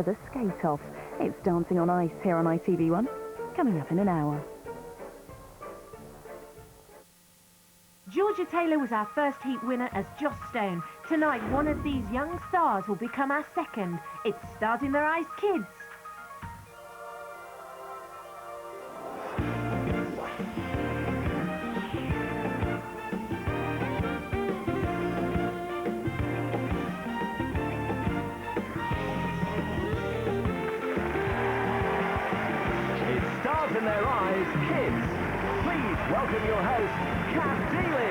for the skate-off. It's Dancing on Ice here on ITV1, coming up in an hour. Georgia Taylor was our first heat winner as Joss Stone. Tonight, one of these young stars will become our second. It's Stars in Their Eyes Kids. It's Stars in Their Eyes Kids. Please welcome your host, Kat Deely.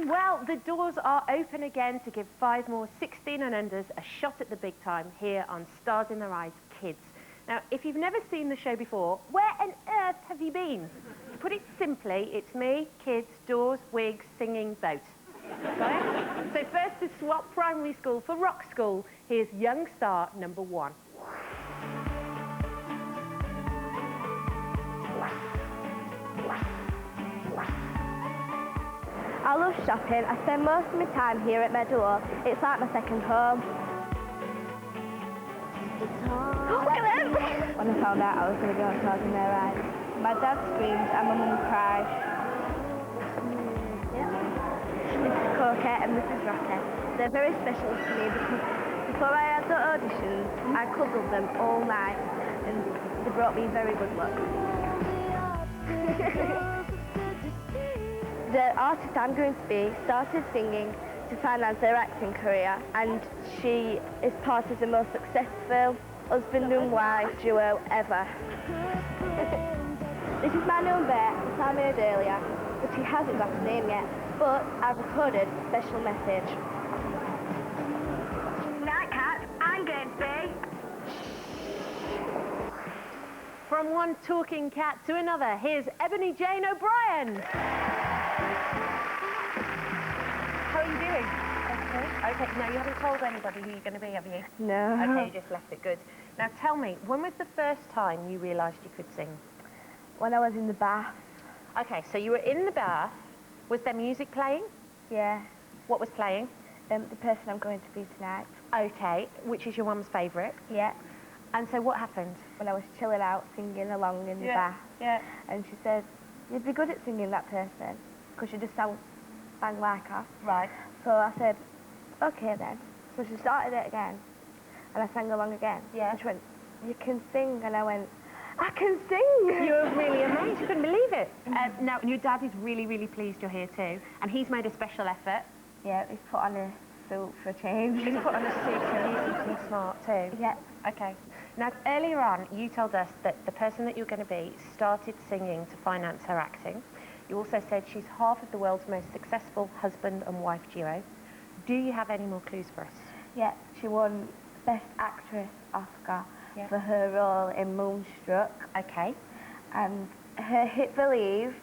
Well, the doors are open again to give 5 more 16 and unders a shot at the big time here on Stars in Their Eyes Kids. Now, if you've never seen the show before, where on earth have you been? To put it simply, it's me, kids, doors, wigs, singing, boat. Got it? So first to swap primary school for rock school, here's young star number 1. I love shopping. I spend most of my time here at Meadow. It's like my second home. Look at them! When I found out I was going to go on Stars in Their Eyes, my dad screamed and my mum cried. Mrs. Coquette and Mrs. Rocket, they're very special to me because before I had the auditions, I cuddled them all night and they brought me very good luck. The artist I'm going to be started singing to finance her acting career, and she is part of the most successful husband and wife duo ever. This is my number that I made earlier, but he hasn't got a name yet, but I've recorded a special message. Night Cat, I'm going to be... From one talking cat to another, here's Ebony Jane O'Brien. How are you doing? Okay, now you haven't told anybody who you're going to be, have you? No. Okay, you just left it, good. Now tell me, when was the first time you realised you could sing? When I was in the bath. Okay, so you were in the bath. Was there music playing? Yeah. What was playing? The person I'm going to be tonight. Okay, which is your mum's favourite? Yeah. And so what happened? When I was chilling out, singing along in the bath. Yeah. And she said, you'd be good at singing that person, because you just sound bang like her. Right. So I said, okay then. So she started it again, and I sang along again. Yeah. And she went, you can sing, and I went, I can sing! You were really amazed, you couldn't believe it. Now, your dad is really, really pleased you're here too, and he's made a special effort. Yeah, he's put on a suit for a change. He's put on a suit and he's looking smart too. Yeah. Okay. Now, earlier on, you told us that the person that you're going to be started singing to finance her acting. You also said she's half of the world's most successful husband and wife duo. Do you have any more clues for us? Yeah, she won Best Actress Oscar Yeah. for her role in Moonstruck. Okay. And her hit Believe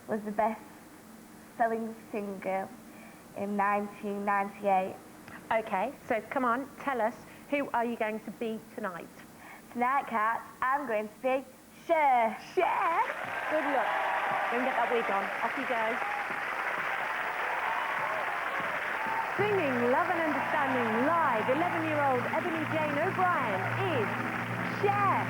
was the best-selling single in 1998. Okay, so come on, tell us, who are you going to be tonight? Tonight, Kat, I'm going to be Cher. Cher? Good luck. Go and get that wig on. Off you go. Singing Love and Understanding live, 11-year-old Ebony Jane O'Brien is Cher.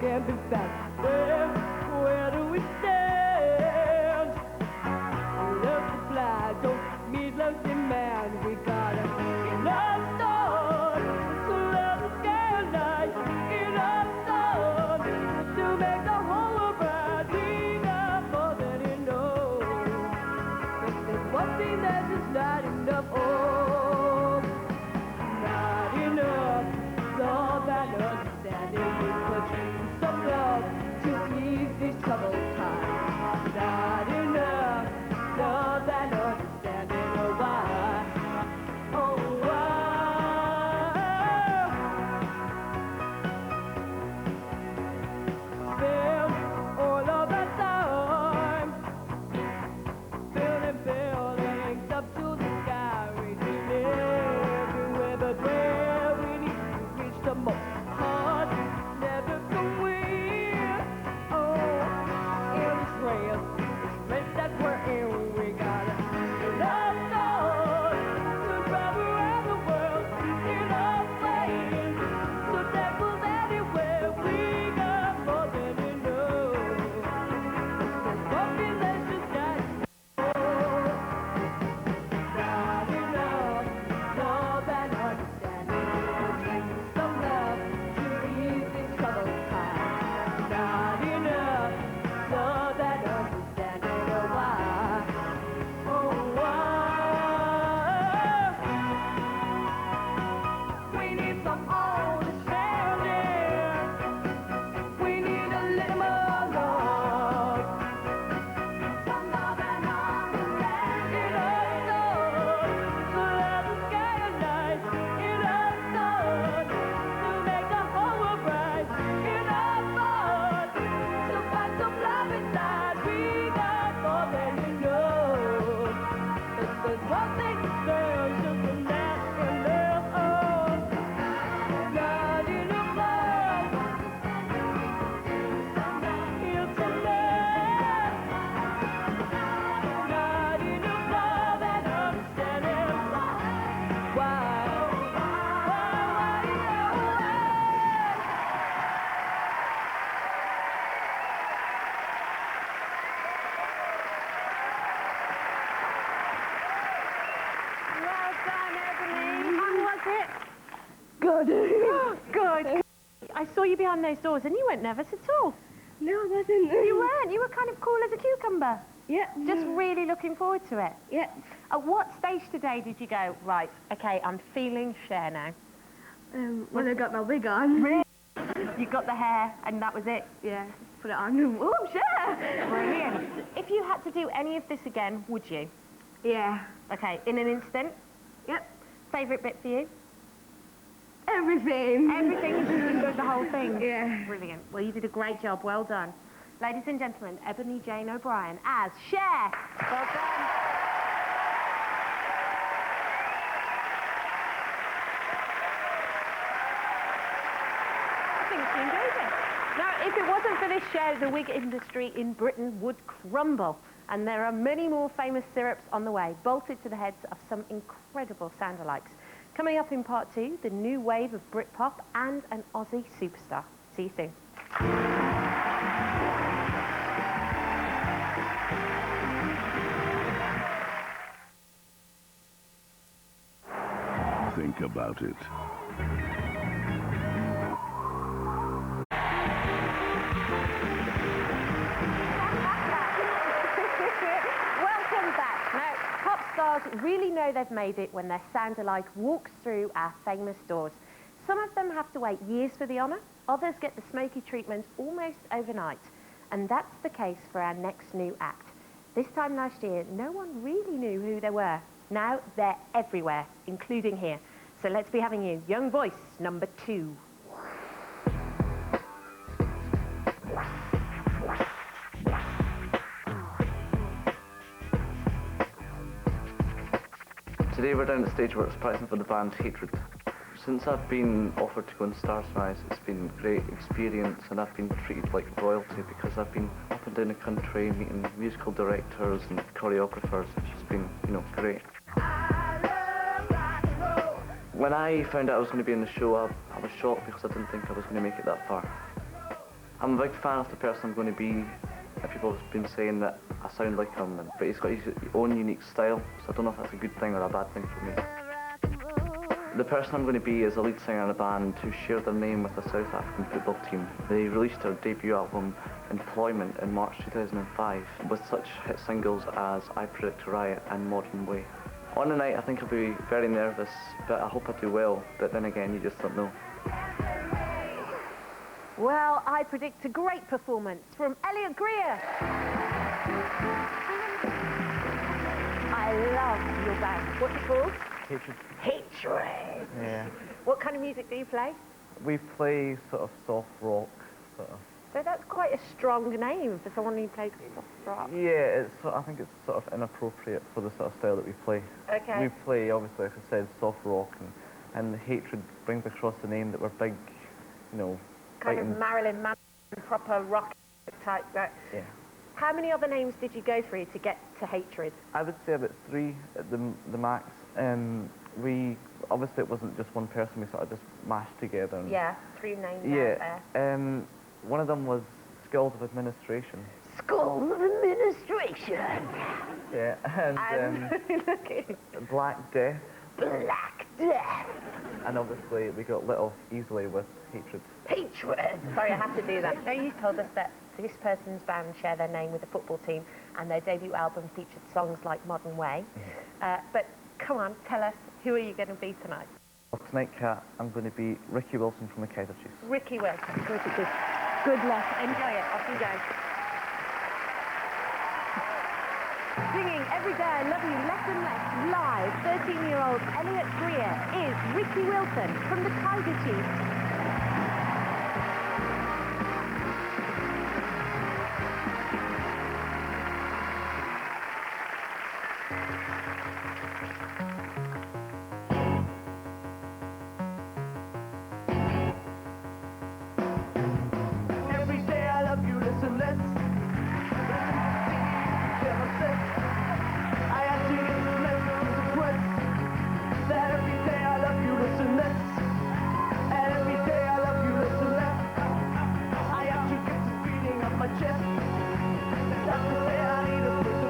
Can't be found. Where do we stand? Love supply don't meet love demand. We gotta get love start. So let us get light in our sun to make the whole world bigger more than you know. If there's one thing that is not enough, oh, not enough. Love and understanding, we put some love. behind those doors and you weren't nervous at all. No, I wasn't. You weren't. You were kind of cool as a cucumber. Yeah. Just really looking forward to it. Yeah. At what stage today did you go, right, okay, I'm feeling Cher now? When I got my wig on. Really? You got the hair and that was it? Yeah. Put it on. Oh, sure. Brilliant. If you had to do any of this again, would you? Yeah. Okay, in an instant. Yep. Favourite bit for you? Everything. Everything, you just enjoyed the whole thing? Yeah. Brilliant. Well, you did a great job. Well done. Ladies and gentlemen, Ebony Jane O'Brien as Cher. Well done. I think she enjoyed it. Now, if it wasn't for this show, the wig industry in Britain would crumble. And there are many more famous syrups on the way, bolted to the heads of some incredible sound-alikes. Coming up in part 2, the new wave of Britpop and an Aussie superstar. See you soon. Think about it. Welcome back. Now, pop stars really know they've made it when their sound-alike walks through our famous doors. Some of them have to wait years for the honour, others get the smoky treatment almost overnight. And that's the case for our next new act. This time last year, no one really knew who they were. Now they're everywhere, including here. So let's be having you. Young Voice, number 2. Today we're down at the stage where it's practicing for the band Hatred. Since I've been offered to go on Stars Rise, it's been a great experience and I've been treated like royalty because I've been up and down the country meeting musical directors and choreographers. It's just been, you know, great. When I found out I was going to be in the show, I was shocked because I didn't think I was going to make it that far. I'm a big fan of the person I'm going to be. People have been saying that I sound like him, but he's got his own unique style, so I don't know if that's a good thing or a bad thing for me. The person I'm going to be is a lead singer in a band who shared their name with a South African football team. They released their debut album, Employment, in March 2005, with such hit singles as I Predict a Riot and Modern Way. On the night, I think I'll be very nervous, but I hope I do well, but then again, you just don't know. Well, I predict a great performance from Elliot Greer. I love your band. What's it called? Hatred. Hatred. Yeah. What kind of music do you play? We play sort of soft rock, sort of. So that's quite a strong name for someone who plays soft rock. Yeah, I think it's sort of inappropriate for the sort of style that we play. Okay. We play, obviously, like I said, soft rock, and Hatred brings across the name that we're big, you know, Kind fighting. of Marilyn Manson, proper rock type. Yeah. How many other names did you go through to get to Hatred? I would say about 3 at the max. We obviously it wasn't just one person. We sort of just mashed together. And Yeah, 3 names yeah. out there. One of them was Schools of Administration. Schools of Administration. Yeah, and Look at Black Death. Black Death. And obviously we got lit off easily with Hatred. Hatred. Sorry, I have to do that. Now, you told us that this person's band share their name with the football team and their debut album featured songs like Modern Way. But come on, tell us, who are you going to be tonight? Well, tonight, Kat, I'm going to be Ricky Wilson from the Kaiser Chiefs. Ricky Wilson. Good luck. Enjoy it. Off you go. Singing Every Day I Love You Less and Less live, 13-year-old Elliot Greer is Ricky Wilson from the Kaiser Chiefs. Every day I love you, listen, let's I have to get the message across that every day I love you, listen, let's and every day I love you, listen, let's I have to get this beating up my chest. That's the day I need a listen.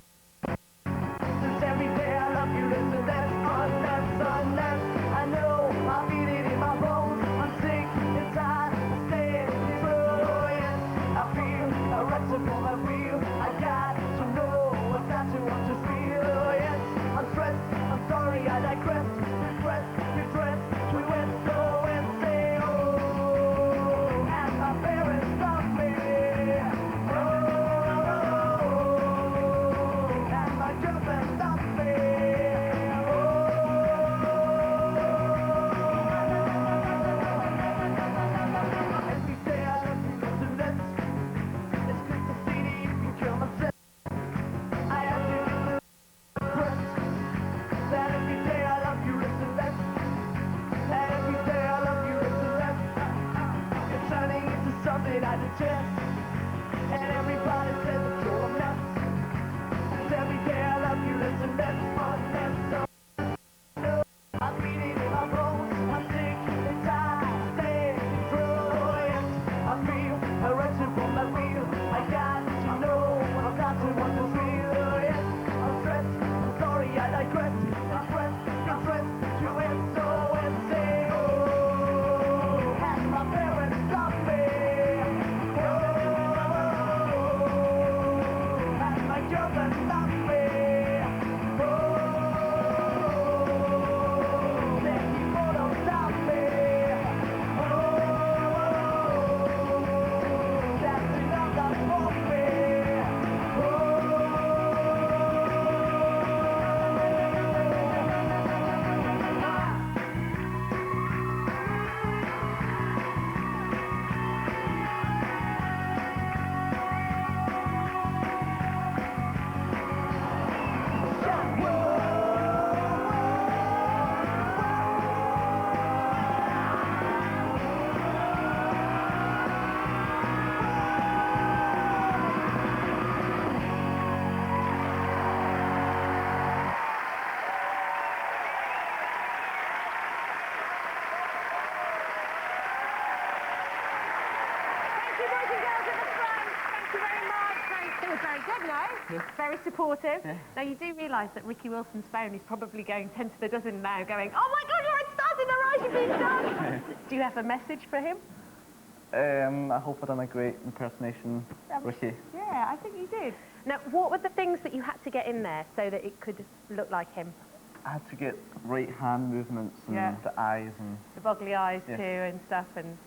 Since every day I love you, listen, that's unless I know I feel it in my bones. I'm sick and tired of staying arrested for my wheel. I got to know, I got to want to feel. Oh yes, I'm stressed, I'm sorry, I digress. Regret, redress, we went so insane. Oh, and my parents love me. Oh, and my girlfriend loves me. Every day I love you, listen, let's. It's good to see that you can kill myself. I have to regret that every day I love you, listen, let's. And every day I love you, listen, let's. You're turning into something I detest. And everybody says that you're a mess. And every day I love you, listen, let's. I'm bleeding in my bones, I'm sick and tired, staying control, yes. I feel arrested from my wheel. I got to know, I've got to want to feel, yes. I'm stressed, I'm sorry, I digress. Regret, regret, you went so insane. Oh, and my parents love me. Oh, and my girlfriend loves me. Thank you, boys and girls at the front. Thank you very much. It was very good, no? Very supportive. Now, you do realise that Ricky Wilson's phone is probably going 10 to the dozen now, going, oh my God, you're at Stars in the Rise, you've been done. Do you have a message for him? I hope I've done a great impersonation, Ricky. Yeah, I think you did. Now, what were the things that you had to get in there so that it could look like him? I had to get right hand movements and Yeah. the eyes and The boggly eyes Yes. too and stuff, and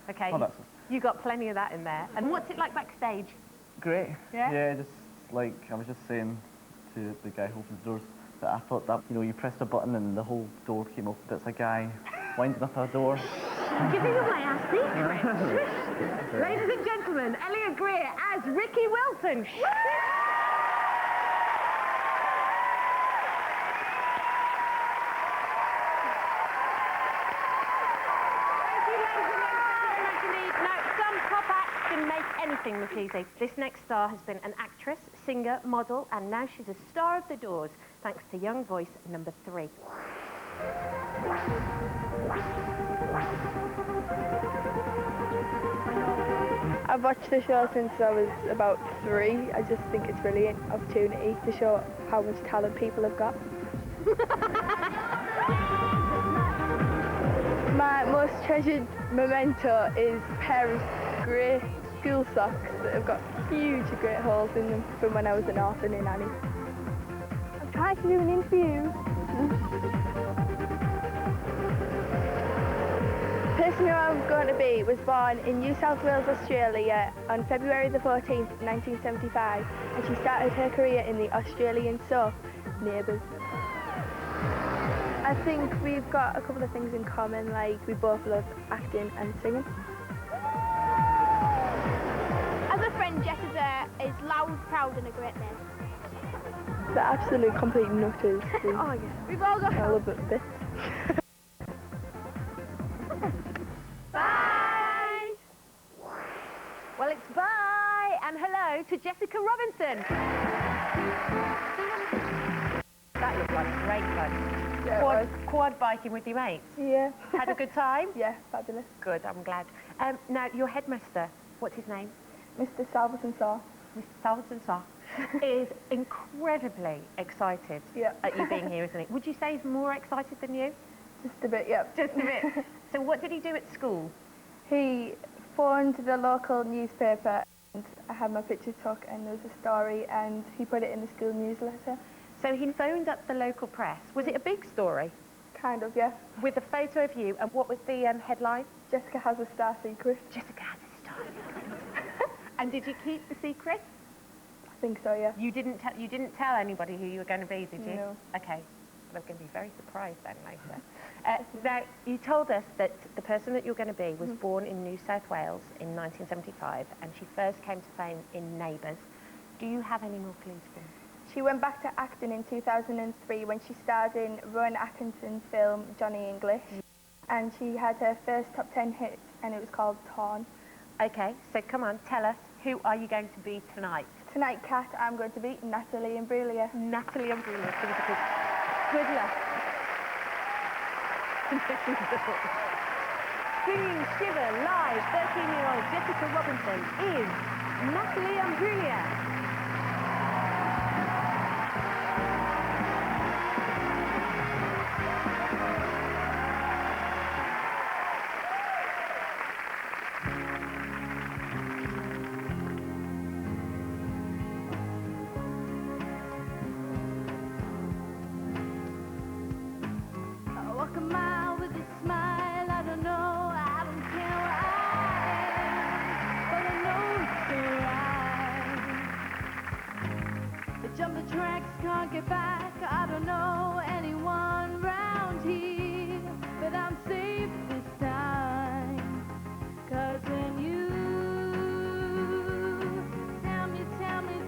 okay, all that stuff. you got plenty of that in there. And what's it like backstage? Great. Yeah? Yeah, just like I was just saying to the guy who opens the doors that I thought that, you know, you pressed a button and the whole door came open. That's a guy winding up a door. Giving away our secret. Ladies and gentlemen, Elliot Greer as Ricky Wilson. Anything this easy. This next star has been an actress, singer, model, and now she's a star of the doors, thanks to young voice number 3. I've watched the show since I was about 3. I just think it's a brilliant opportunity to show how much talent people have got. My most treasured memento is a pair of grey school socks that have got huge great holes in them from when I was an orphan in Annie. I'm trying to do an interview. The person who I'm going to be was born in New South Wales, Australia on February the 14th, 1975, and she started her career in the Australian soap Neighbours. I think we've got a couple of things in common, like we both love acting and singing. As a friend, Jessica is loud, proud and a great name. The absolute complete nutters. Oh yeah. We've all got I love it bit. Bye! Well, it's bye and hello to Jessica Robinson. That looked like great fun. Yeah, Quad biking with your mates. Yeah. Had a good time? Yeah, fabulous. Good, I'm glad. Now, your headmaster, what's his name? Mr. Salverson Saw. Mr. Salverson Saw is incredibly excited Yeah. at you being here, isn't he? Would you say he's more excited than you? Just a bit, yeah. Just a bit. So what did he do at school? He phoned the local newspaper I had my picture took and there was a story and he put it in the school newsletter. So he phoned up the local press. Was it a big story? Kind of, yeah. With a photo of you, and what was the headline? Jessica has a star secret. Jessica has a star secret. And did you keep the secret? I think so, yeah. You didn't tell anybody who you were going to be, did you? No. Okay. They're going to be very surprised then later. Now, you told us that the person that you're going to be was born in New South Wales in 1975, and she first came to fame in Neighbours. Do you have any more clues for me? She went back to acting in 2003 when she starred in Rowan Atkinson's film Johnny English. And she had her first top 10 hit and it was called Torn. Okay, so come on, tell us, who are you going to be tonight? Tonight, Kat, I'm going to be Natalie Imbruglia. Natalie Imbruglia. Give us a good luck. Singing Shiver live, 13-year-old Jessica Robinson is Natalie Imbruglia. Walk a mile with a smile, I don't know, I don't care where I am, but I know it's alright. I jump the tracks, can't get back, I don't know anyone round here, but I'm safe this time, 'cause when you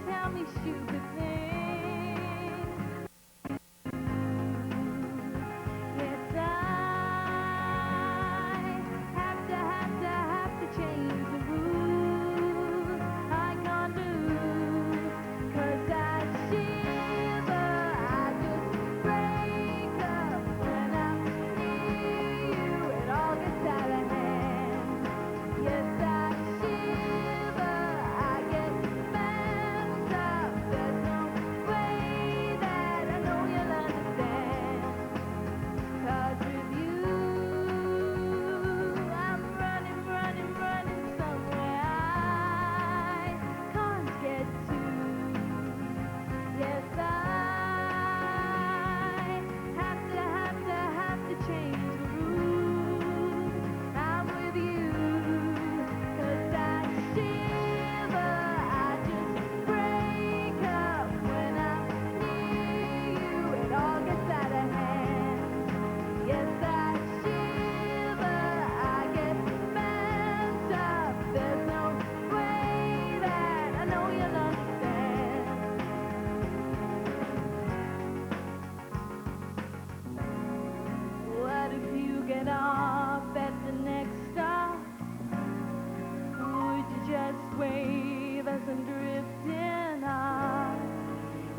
tell me stupid things, yes, I have to change the rules I can't lose, 'cause I shiver, I just break up when I'm near you, it all gets out of hand. Yes, I shiver, I get messed up, there's no way that I know you'll understand. 'Cause with you, I'm running somewhere I can't get to. Yes, I have to change the rules. I'm with you, 'cause I shiver, I just break up when I'm near you, it all gets out of hand. Yes, I shiver, I get messed up, there's no way that I know you'll understand. What if you get off at the next stop? Would you just wave as I'm drifting off?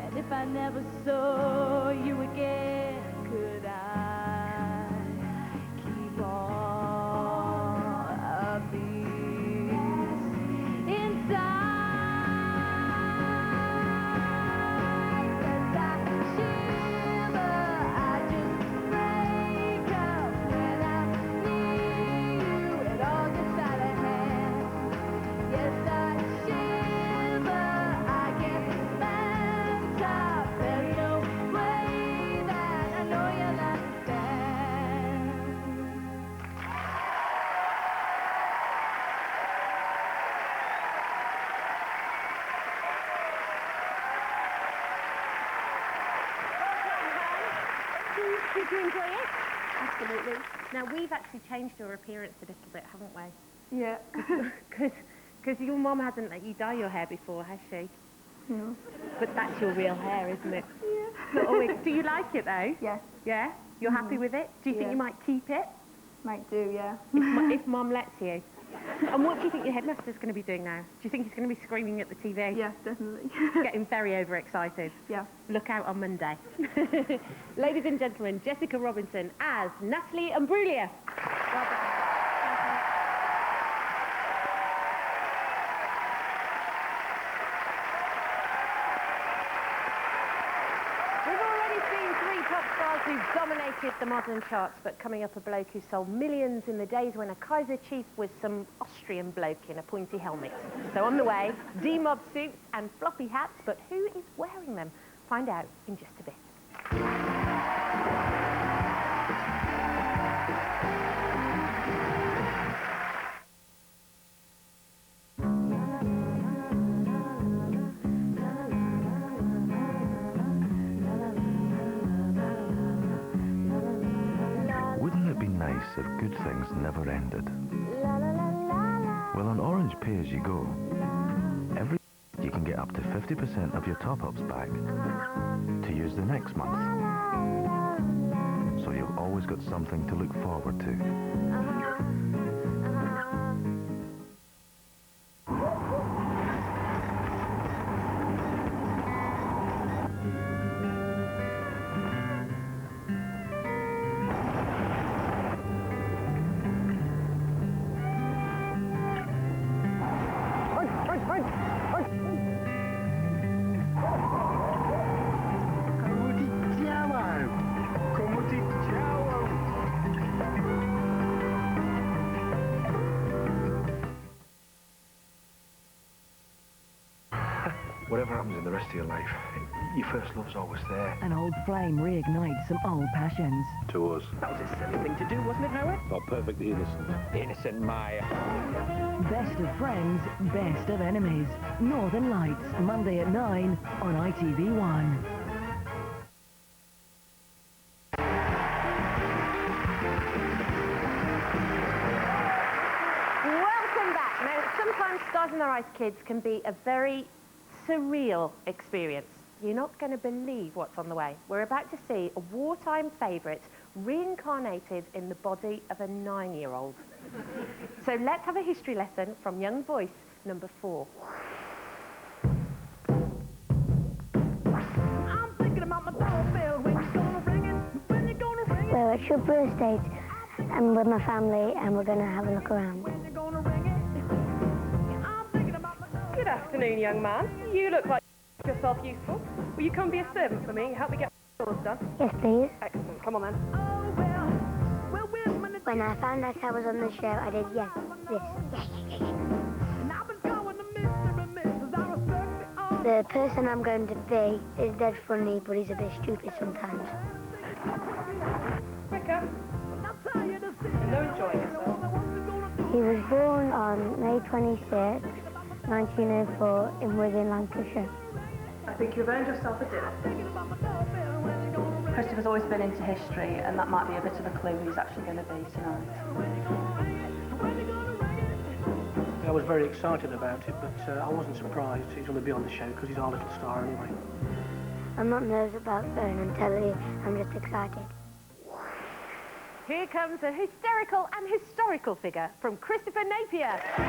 And if I never saw you again, could I keep all of these inside? 'Cause I shiver, I just break up when I'm near you, it all gets out of hand. Yes, I shiver, I get messed up, there's no way that I know you'll understand. Did you enjoy it? Absolutely. Now, we've actually changed your appearance a little bit, haven't we? Yeah. Because your mum hasn't let you dye your hair before, has she? No. But that's your real hair, isn't it? Yeah. Not always. Do you like it, though? Yes, Yeah? You're happy with it? Do you think Yeah. you might keep it? might do, yeah. If Mum lets you? And what do you think your headmaster's going to be doing now? Do you think he's going to be screaming at the TV? Yeah, definitely. Getting very overexcited? Yeah. Look out on Monday. Ladies and gentlemen, Jessica Robinson as Natalie Imbruglia. Well done. We've already seen 3 top stars who dominated the modern charts, but coming up a bloke who sold millions in the days when a Kaiser chief was some Austrian bloke in a pointy helmet. So on the way, D-mob suits and floppy hats, but who is wearing them? Find out in just a bit. Wouldn't it be nice if good things never ended? Well, on Orange Pay As You Go, every you can get up to 50% of your top-ups back to use the next month. So you've always got something to look forward to. Whatever happens in the rest of your life, your first love's always there. An old flame reignites some old passions. To us. That was a silly thing to do, wasn't it, Howard? Oh, perfectly innocent. Innocent Maya. Best of friends, best of enemies. Northern Lights, Monday at 9 on ITV1. Welcome back. Now, sometimes Stars in Their Eyes Kids can be a very surreal experience. You're not going to believe what's on the way. We're about to see a wartime favourite reincarnated in the body of a 9-year-old. So let's have a history lesson from young voice number 4. I'm thinking about my doorbell. When you gonna ring it? When you gonna ring it? We're at Shrewsbury Estate and with my family, and we're going to have a look around. When you gonna ring it? I'm thinking about my doorbell. Good afternoon, young man. You look like yourself useful. Will you come be a servant for me? Help me get my doors done. Yes, please. Excellent. Come on then. Oh, well, where's my... When I found out I was on the show, I did yes, this. And I've been going to Mr. and Mrs. I respect the all. The person I'm going to be is dead funny, but he's a bit stupid sometimes. Quicker. And no enjoying yourself. He was born on May 26, 1904 in Wigan, Lancashire. I think you've earned yourself a dinner. Christopher's always been into history, and that might be a bit of a clue who he's actually going to be tonight. I was very excited about it, but I wasn't surprised he's going to be on the show because he's our little star anyway. I'm not nervous about going on telly, I'm just excited. Here comes a hysterical and historical figure from Christopher Napier. Nice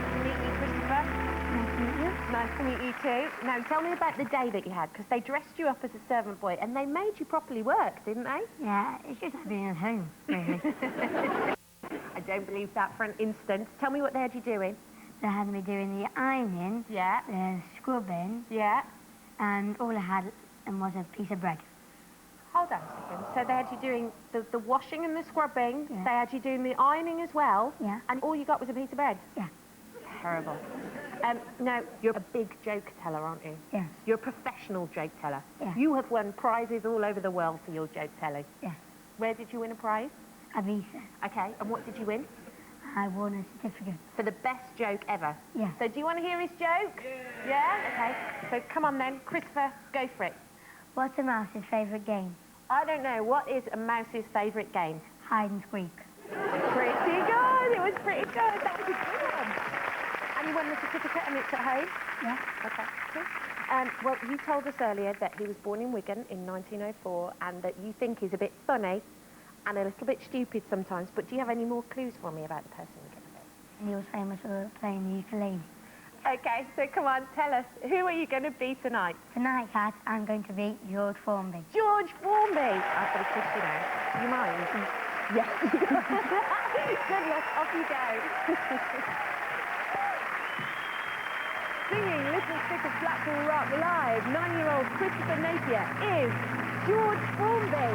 to meet you, Christopher. Nice to meet you. Nice to meet you too. Now, tell me about the day that you had, because they dressed you up as a servant boy and they made you properly work, didn't they? Yeah, it's just like being at home, really. I don't believe that for an instant. Tell me what they had you doing. They had me doing the ironing, Yeah. the scrubbing, Yeah. and all I had was a piece of bread. Hold on a second. So they had you doing the washing and the scrubbing. Yeah. They had you doing the ironing as well. Yeah. And all you got was a piece of bread. Yeah. Terrible. Now, you're a big joke teller, aren't you? Yes. You're a professional joke teller. Yeah. You have won prizes all over the world for your joke telling. Yeah. Where did you win a prize? Avisa. Okay, and what did you win? I won a certificate. For the best joke ever. Yeah. So do you want to hear his joke? Yeah? Okay. So come on then, Christopher, go for it. What's a mouse's favourite game? I don't know. What is a mouse's favourite game? Hide and squeak. Pretty good. It was pretty good. That was a good one. And you won the certificate and it's at home? Yeah. Okay, cool. Well, you told us earlier that he was born in Wigan in 1904 and that you think he's a bit funny and a little bit stupid sometimes, but do you have any more clues for me about the person we're going to be? And he was famous for playing the ukulele. Okay, so come on, tell us, who are you going to be tonight? Tonight, Kat, I'm going to be George Formby. George Formby! I've got a kiss you now. Do you mind? Yes. Good luck, off you go. Singing Little classic of Blackpool Rock Live, 9-year-old Christopher Napier is George Formby.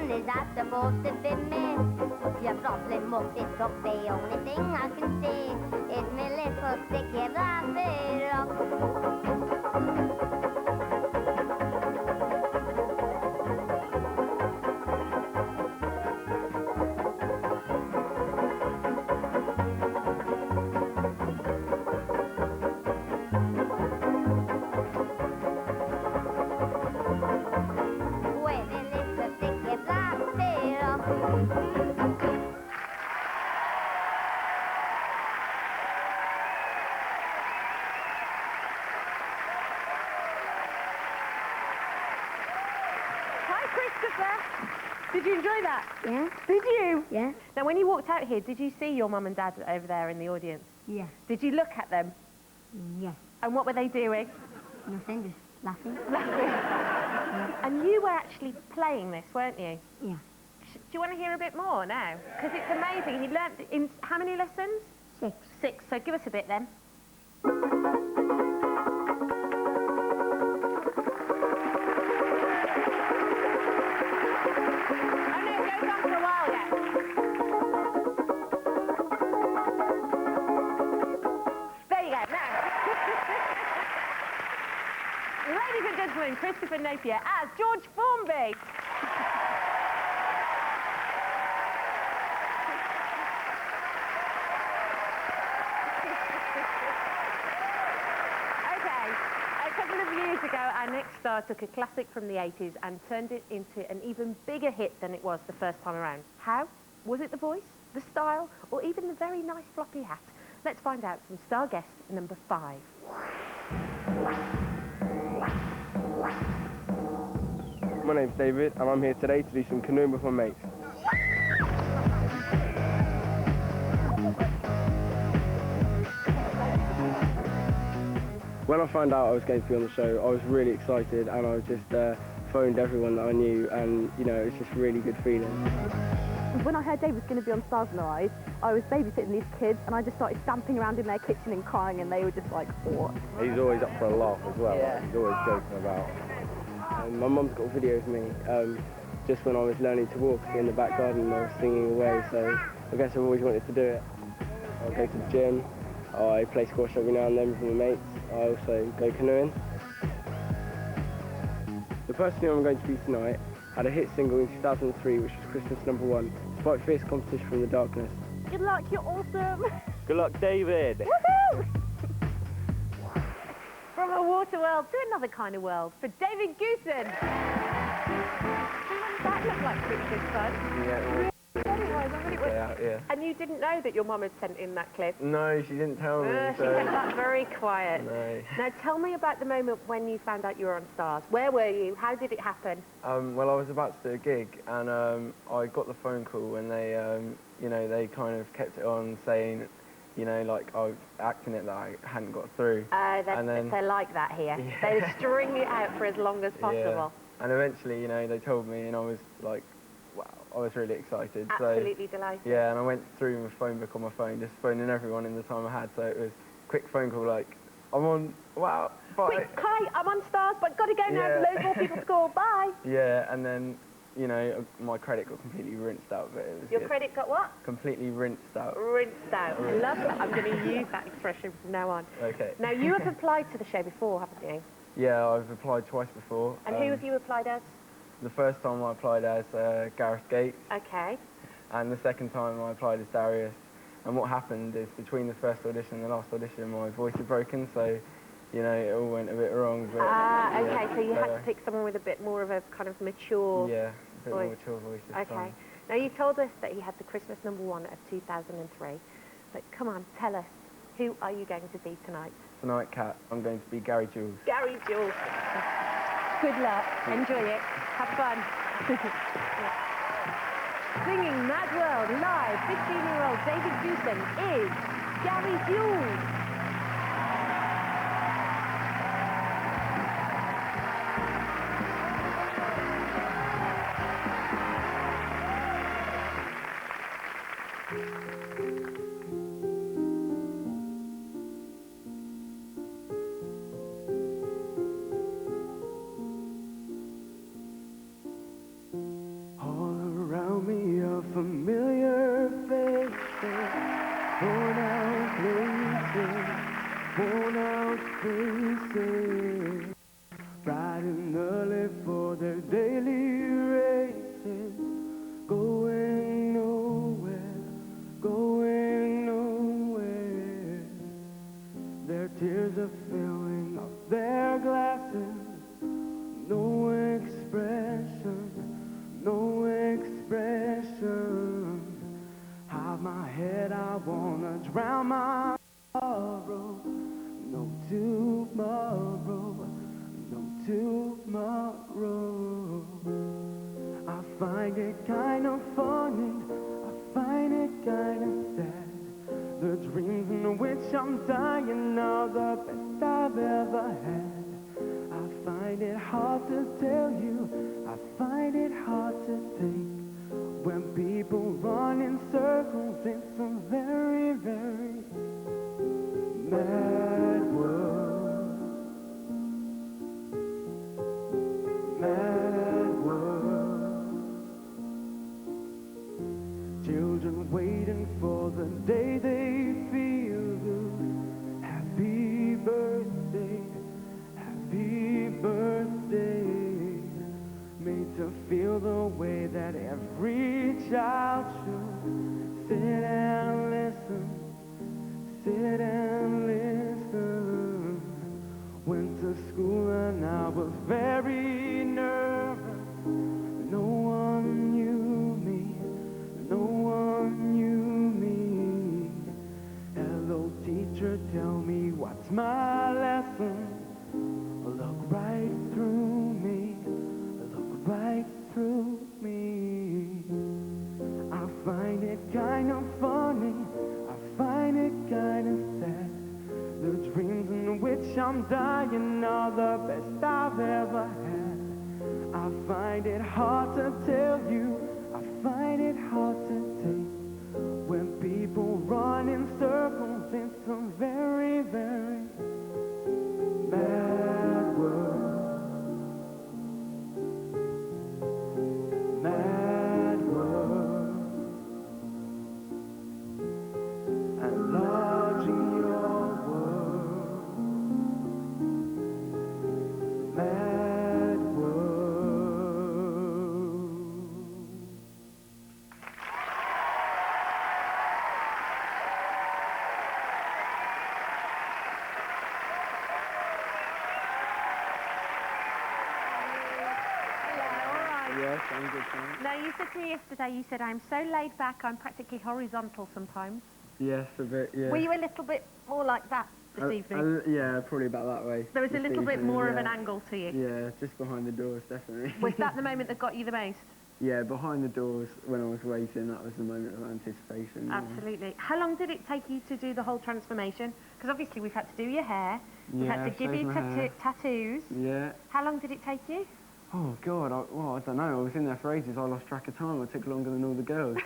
Is that supposed to be me? Your problem must it up. The only thing I can see is my little sticky black rock. Did you enjoy that? Yeah. Did you? Yeah. Now, when you walked out here, did you see your mum and dad over there in the audience? Yeah. Did you look at them? Yeah. And what were they doing? Nothing, just laughing. Laughing. Yeah. And you were actually playing this, weren't you? Yeah. Do you want to hear a bit more now? Because it's amazing. He learnt in how many lessons? 6. 6. So give us a bit then. Ladies and gentlemen, Christopher Napier as George Formby. Okay, a couple of years ago, our next star took a classic from the 80s and turned it into an even bigger hit than it was the first time around. How? Was it the voice, the style, or even the very nice floppy hat? Let's find out from star guest number 5. My name's David and I'm here today to do some canoeing with my mates. When I found out I was going to be on the show, I was really excited and I just phoned everyone that I knew, and you know, it's just a really good feeling. When I heard Dave was going to be on Stars in Their Eyes, I was babysitting these kids and I just started stamping around in their kitchen and crying, and they were just like, what? He's always up for a laugh as well. Yeah. He's always joking about. My mum's got a video of me just when I was learning to walk in the back garden, I was singing away, so I guess I've always wanted to do it. I go to the gym, I play squash every now and then with my mates, I also go canoeing. The person who I'm going to be tonight had a hit single in 2003, which was Christmas #1, despite fierce competition from the darkness. Good luck, you're awesome. Good luck, David. Woohoo! From a water world to another kind of world for David Goosen. That looked like pretty good fun. Yeah, I bet it was. yeah. And you didn't know that your mum had sent in that clip? No, she didn't tell me. She kept that very quiet. No. Now tell me about the moment when you found out you were on Stars. Where were you? How did it happen? Well, I was about to do a gig, and I got the phone call, and they, you know, they kind of kept it on saying, you know, like I was acting it that I hadn't got through. They're like that here. Yeah. They string it out for as long as possible. Yeah. And eventually, you know, they told me, and I was like, wow, I was really excited. Absolutely delighted. Yeah, and I went through my phone book on my phone, just phoning everyone in the time I had. So it was a quick phone call, like, I'm on, wow, bye. Quick, hi, I'm on Stars, but got to go now. Yeah. Loads more people to call. Bye. Yeah, and then, you know, my credit got completely rinsed out, but it was Your good. credit got what? Completely rinsed out. Rinsed out. Rinsed. Love that. I'm going to use that expression from now on. Okay. Now, you have applied to the show before, haven't you? Yeah, I've applied twice before. And who have you applied as? The first time I applied as Gareth Gates. Okay. And the second time I applied as Darius. And what happened is between the first audition and the last audition, my voice had broken, so, you know, it all went a bit wrong. But, Okay, so you had to pick someone with a bit more of a kind of mature Yeah, a bit more voice. mature voice this Okay. time. Now, you told us that he had the Christmas #1 of 2003. But come on, tell us, who are you going to be tonight? Tonight, Kat, I'm going to be Gary Jules. Gary Jules. Good luck. Enjoy it. Have fun. Singing Mad World live, 15-year-old David Goosen is Gary Jules. All around me are familiar faces, worn out places, worn out faces, bright and early for their daily races, going nowhere, going nowhere. Their tears are filling up their glasses, no expression, no expression. Hide my head, I wanna drown my sorrow. No tomorrow, no tomorrow. I find it kind of funny, I find it kind of sad. The dreams in which I'm dying are the best I've ever had. I find it hard to tell you, I find it hard to think. When people run in circles, it's a very, very mad world. Mad world. Children waiting for the day they feel good. Happy birthday, happy birthday. Made to feel the way that every child should. Sit and listen, sit and listen. Went to school and I was very nervous. No one knew me, no one knew me. Hello teacher, tell me what's my lesson. Look right through me, look right through me. I find it kind of funny, I find it kind of sad. The dreams in which I'm dying are the best I've ever had. I find it hard to tell you, I find it hard to take. When people run in circles, it's a very, very mad world. good, thanks. Now, you said to me yesterday, you said, I'm so laid back, I'm practically horizontal sometimes. Yes, a bit, yeah. Were you a little bit more like that this evening? Yeah, probably about that way. There was a this little bit evening, more of yeah. an angle to you. Yeah, just behind the doors, definitely. Was that the moment that got you the most? Yeah, behind the doors when I was waiting, that was the moment of anticipation. Yeah. Absolutely. How long did it take you to do the whole transformation? Because obviously we've had to do your hair, we've had to give you tattoos. Yeah. How long did it take you? Oh, God, I don't know. I was in there for ages. I lost track of time. It took longer than all the girls.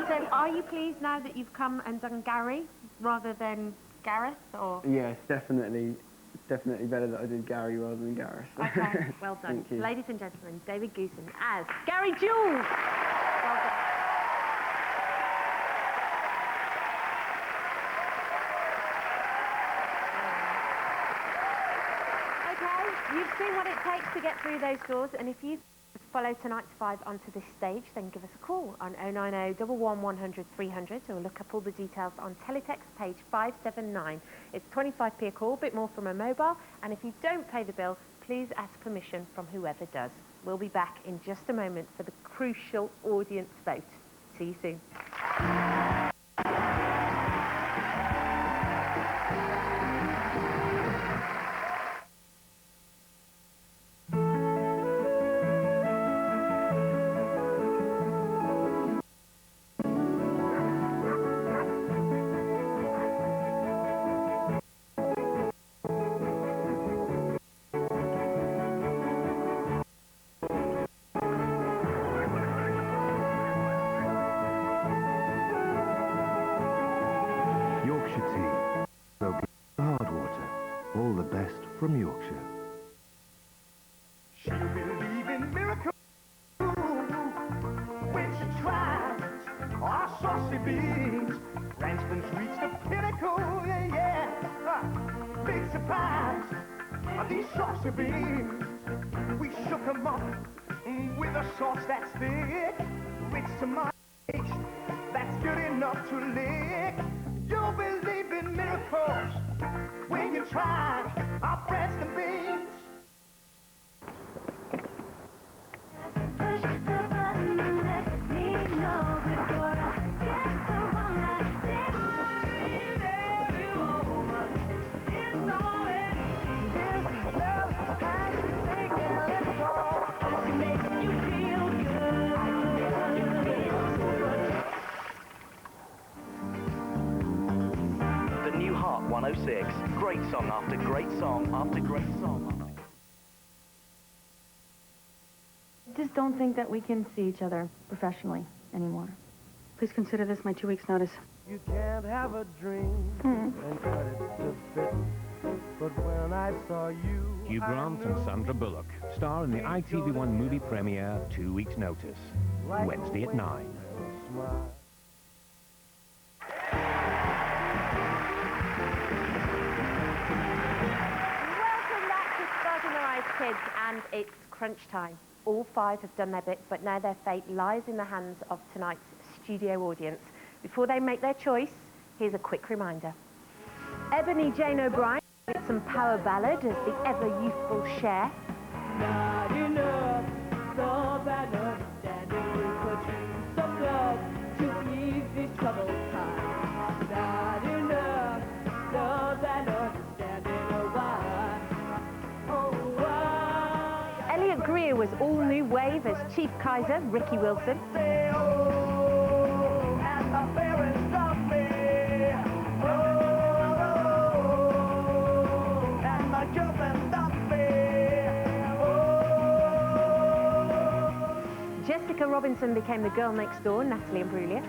So are you pleased now that you've come and done Gary rather than Gareth? Or? Yes, definitely better that I did Gary rather than Gareth. Okay, well done. Thank you. Ladies and gentlemen, David Goosen as Gary Jules. Well done. Okay, you've seen what it takes to get through those doors, and if you follow tonight's 5 onto this stage, then give us a call on 090 11 100 300 or look up all the details on teletext page 579. It's 25p a call, a bit more from a mobile, and if you don't pay the bill, please ask permission from whoever does. We'll be back in just a moment for the crucial audience vote. See you soon. Yorkshire tea. So hard water. All the best from Yorkshire. She'll believe in miracles when she tries our saucy beans. Ranston's reached the pinnacle, yeah. Big surprise, these saucy beans. We shook them up with a sauce that's thick, rich to my taste, that's good enough to lick. You'll believe in miracles when you try our breads and beans. Push the button and let me know before I get the one like this. There you over, it's all in. This love has taken its toll. It's making you feel good. You feel so good. The new Heart 106. Great song after great song after great song. Just don't think that we can see each other professionally anymore. Please consider this my 2 weeks' notice. You can't have a dream and cut it to fit. But when I saw you, Hugh Grant and Sandra Bullock star in the ITV1 movie premiere 2 weeks' notice. Wednesday at 9. smile. Welcome back to Stars in Their Eyes, kids, and it's crunch time. All 5 have done their bit, but now their fate lies in the hands of tonight's studio audience. Before they make their choice, here's a quick reminder. Ebony Jane O'Brien with some power ballad as the ever-youthful Cher. Not enough love and understanding. We could use some love to ease these troubled times. Not enough love and understanding. Oh, why? Oh, why? Elliot Greer was all new wave as Chief Kaiser, Ricky Wilson. Jessica Robinson became the girl next door, Natalie Imbruglia.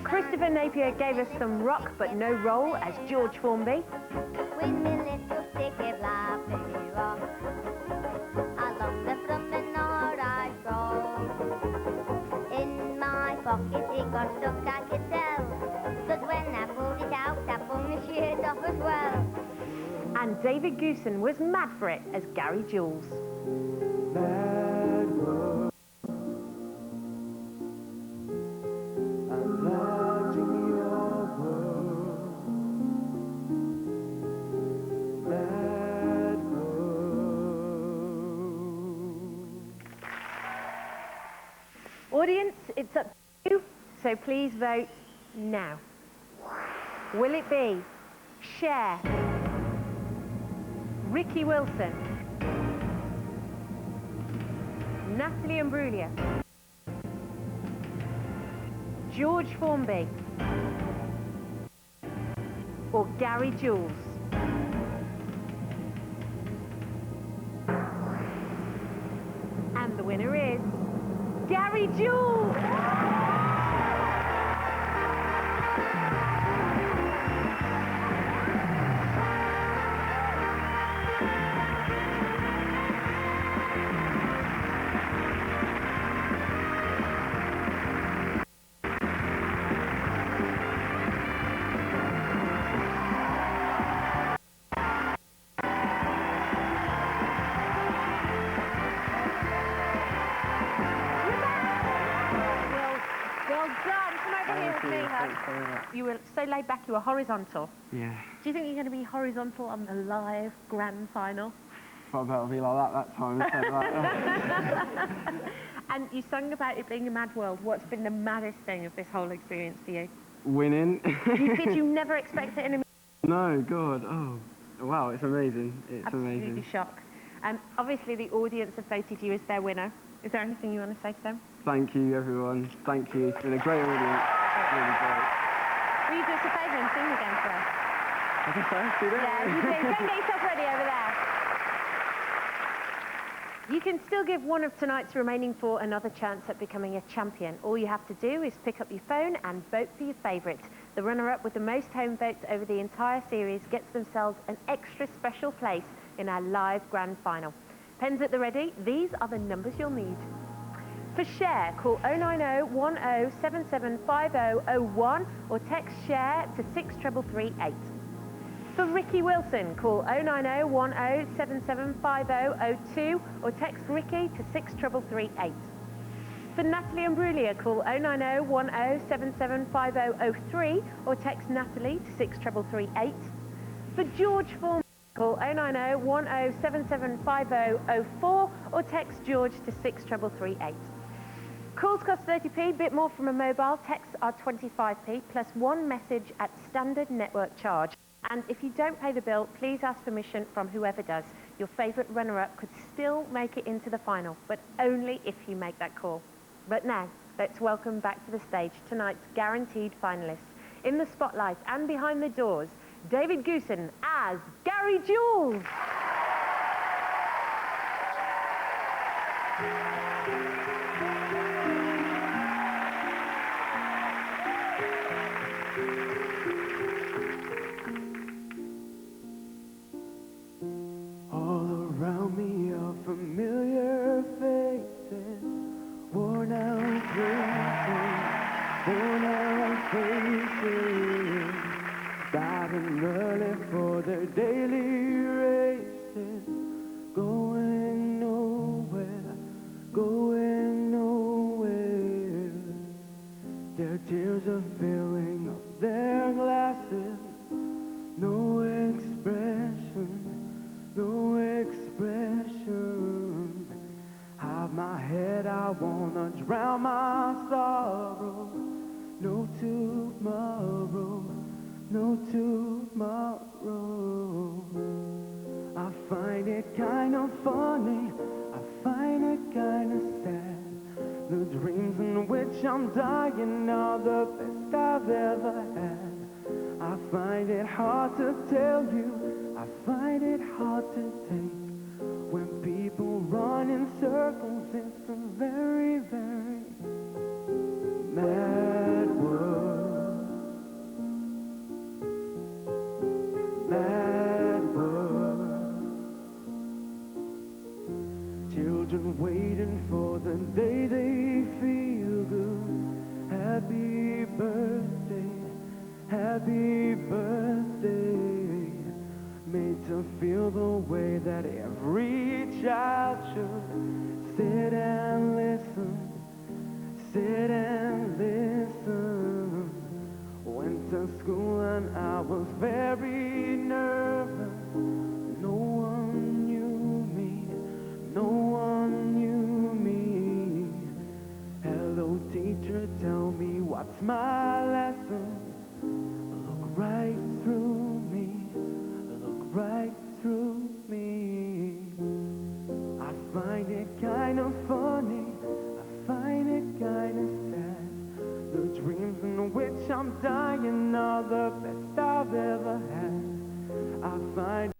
Christopher Napier gave us some rock but no roll as George Formby. With me little ticket laughing rock along the promenade I stroll. In my pocket it got stuck, I could tell, but when I pulled it out, I pulled my shirt off as well. And David Goosen was mad for it as Gary Jules. Audience, it's up to you, so please vote now. Will it be Cher, Ricky Wilson, Natalie Imbruglia, George Formby, or Gary Jules? And the winner is Gary Jules! Well done. Come over here with me, Hutch. You were so laid back, you were horizontal. Yeah. Do you think you're going to be horizontal on the live grand final? Thought about it be like that time instead of that. And you sung about it being a mad world. What's been the maddest thing of this whole experience for you? Winning. Did you never expect it in a No, God. Oh, wow, it's amazing. It's Absolutely amazing. shocked. Obviously, the audience have voted you as their winner. Is there anything you want to say to them? Thank you, everyone. Thank you. It's been a great audience. Really great. Will you do us a favour and sing again for us? I guess I have to do Yeah, you do. Go and get yourself ready over there. You can still give one of tonight's remaining four another chance at becoming a champion. All you have to do is pick up your phone and vote for your favourite. The runner-up with the most home votes over the entire series gets themselves an extra special place in our live grand final. Pens at the ready, these are the numbers you'll need. For Cher, call 090 10 77 5001 or text Cher to 63338. For Ricky Wilson, call 090 10 77 5002 or text Ricky to 63338. For Natalie Imbruglia, call 090 10 77 5003 or text Natalie to 63338. For George Formby, call 090 10 77 5004 or text George to 63338. Calls cost 30p, bit more from a mobile. Texts are 25p plus one message at standard network charge. And if you don't pay the bill, please ask permission from whoever does. Your favourite runner-up could still make it into the final, but only if you make that call. But now, let's welcome back to the stage tonight's guaranteed finalists. In the spotlight and behind the doors, David Goosen as Gary Jules. All around me are familiar faces, worn out faces, starting early for their daily races, going nowhere, going nowhere. Their tears are filling up their glasses, no expression. No expression. Hide my head, I wanna drown my sorrow. No tomorrow, no tomorrow. I find it kind of funny, I find it kind of sad. The dreams in which I'm dying are the best I've ever had. I find it hard to tell you, I find it hard to take. When people run in circles, it's a very, very mad world. Mad world. Children waiting for the day they feel good. Happy birthday, happy birthday. made to feel the way that every child should. Sit and listen, sit and listen. Went to school and I was very nervous. No one knew me, no one knew me. Hello teacher, tell me what's my lesson. Look right through me, look right through me. I find it kind of funny, I find it kind of sad. The dreams in which I'm dying are the best I've ever had. I find